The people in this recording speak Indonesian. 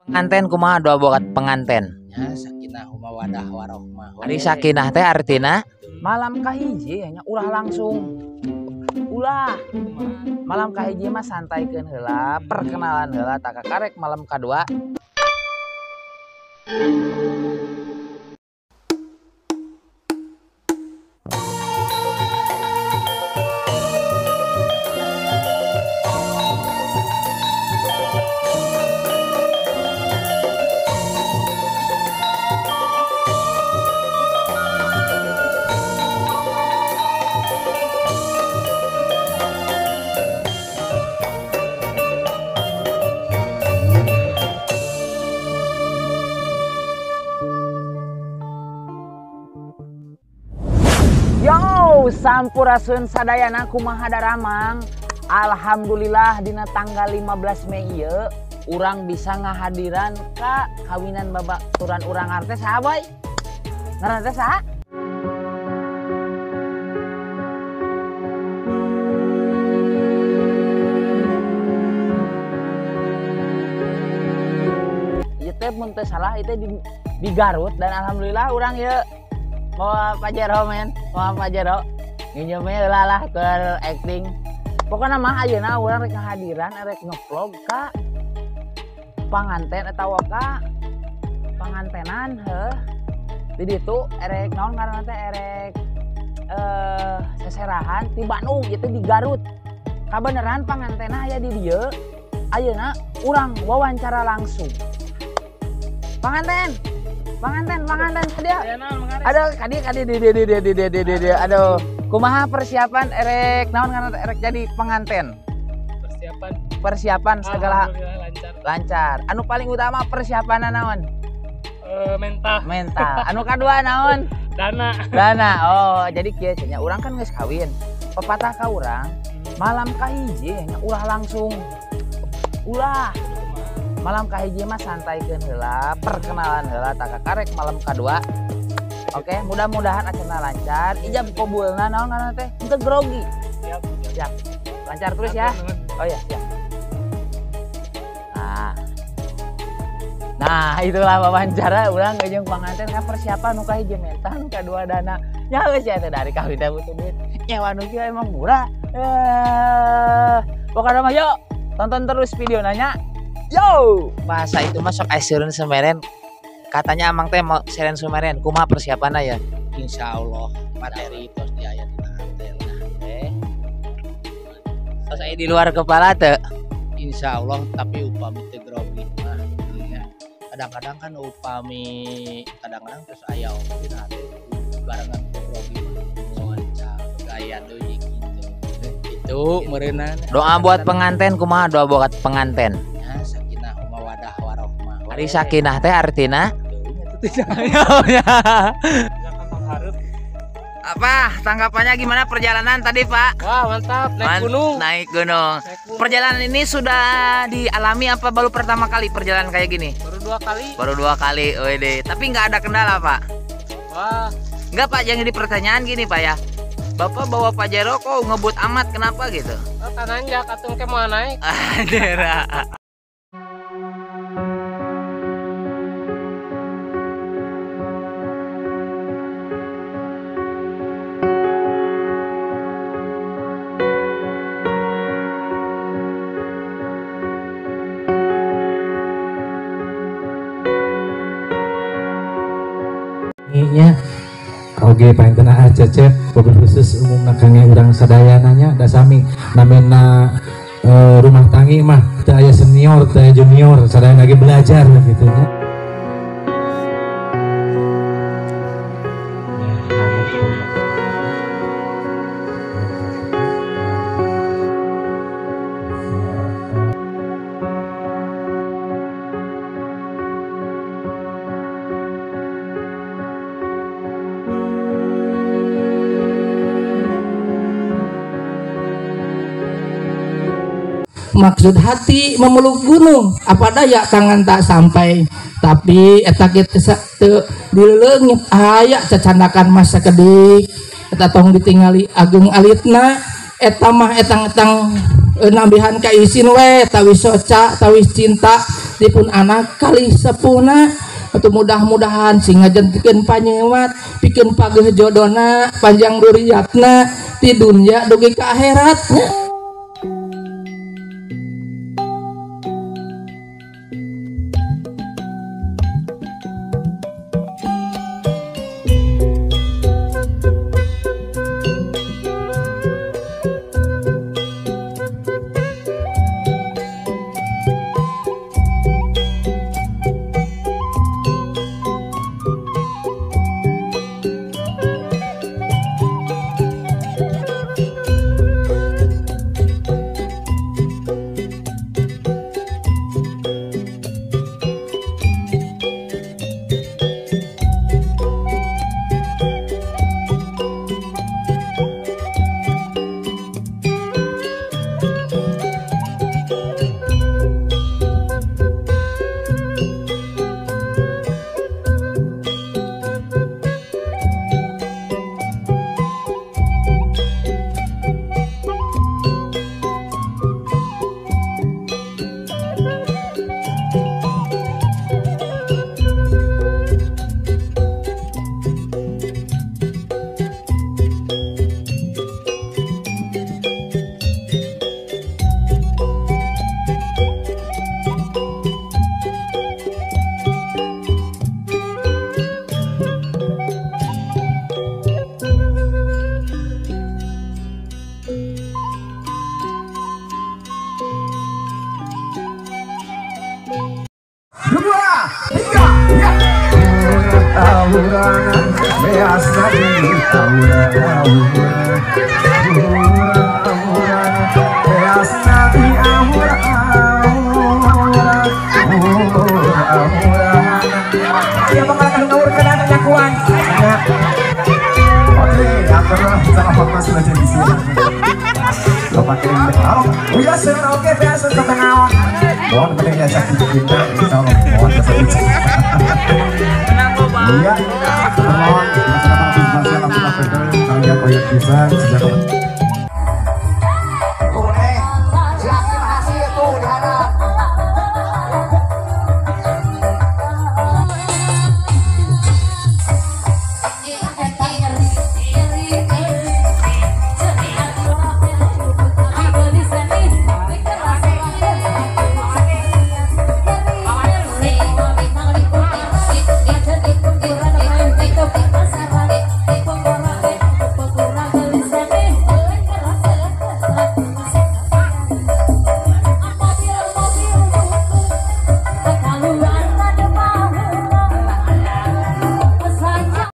Penganten kumaha doa buat penganten? Ya sakinah mawadah warohmah. Ari sakinah teh artina malam kahiji hanya ulah langsung ulah malam kahiji mah santaikeun heula, perkenalan heula, tak karek malam kadua Yo, sampurasun sadayana kumaha daramang. Alhamdulillah dina tanggal 15 Mei ieu urang bisa ngahadiran ka kawinan babaturan urang artes saha boy? Ngaranna teh saha? Ieu teh mun teu salah ieu teh di Garut dan alhamdulillah urang ieu mau Pajero men, mau Pajero nginjemnya lah ke acting. Pokoknya mah ayeuna urang rek ngahadiran rek ngevlog ka panganten atawa ka pangantenan heuh. Di ditu erek naon ngaranna teh erek seserahan di Bandung gitu di Garut. Kabeneran pangantenna aya di dieu. Ayeuna urang wawancara langsung. Panganten dia. Aduh, kadi aduh. Kumaha persiapan erek naon ngaranna erek jadi penganten? Persiapan segala lancar. Anu paling utama persiapanna naon? Mental. Anu kadua naon? Dana. Oh, jadi kieu cenah urang kan geus kawin. Pepatah ka urang, malam kahiji nya ulah langsung. Ulah malam kahiji mah santaikeun heula, perkenalan heula, tak karek malam kadua. Oke, mudah-mudahan acarana lancar. Ijab qabulna naon ngaranna teh? Henteu grogi. Siap. Lancar terus ya. Oh ya, siap. Nah, itulah wawancara urang jeung panganten ka persiapan nu kahiji mental, nu kadua dana. Nya geus ya teh dari kawin teh butuh duit. Nyewa nu kieu emang murah. Pokoknya mah yuk tonton terus video nanya. Yo, masa itu masuk seureun semeren. Katanya amang teh mau seren sumeren. Kumaha persiapanna ya? Insyaallah materi tos di aya dina hartel. Tos aya di luar kepala teu? Insyaallah, tapi upami teu grogi mah. Kadang-kadang kan upami kadang-kadang terus aya oge nah teh barengan grogi mah lancar gaya deui gitu. Itu meureunna. Doa buat penganten kumaha doa buat penganten? Ari sakinah teh artina apa tanggapannya gimana perjalanan tadi Pak? Wah mantap, naik gunung. Perjalanan ini sudah dialami apa baru pertama kali perjalanan kayak gini? Baru dua kali. Wede. Tapi nggak ada kendala Pak? Wah nggak Pak, yang jadi pertanyaan gini Pak ya, Bapak bawa Pajero kok ngebut amat, kenapa gitu? Tananja katung ke mau naik. Adera. nya oge panten aja mobil khusus umum kangge urang sadayananya da sami namina rumah tanggi mah teu aya senior teu aya junior sadayana lagi belajar gitu nya. Maksud hati memeluk gunung apa daya tangan tak sampai tapi eta kita teu dileungit aya cacandakan masa kedik eta tong ditingali agung alitna eta mah etang-etang nambihan ka isin we tawis soca tawis cinta pun anak kali sepuna atau mudah-mudahan sing ngajentikeun panyewat pikeun pageuh jodona panjang duriatna di dunya dugi ka akhiratnya. Iya, mohon masyarakat bisa langsung kalian bisa sejak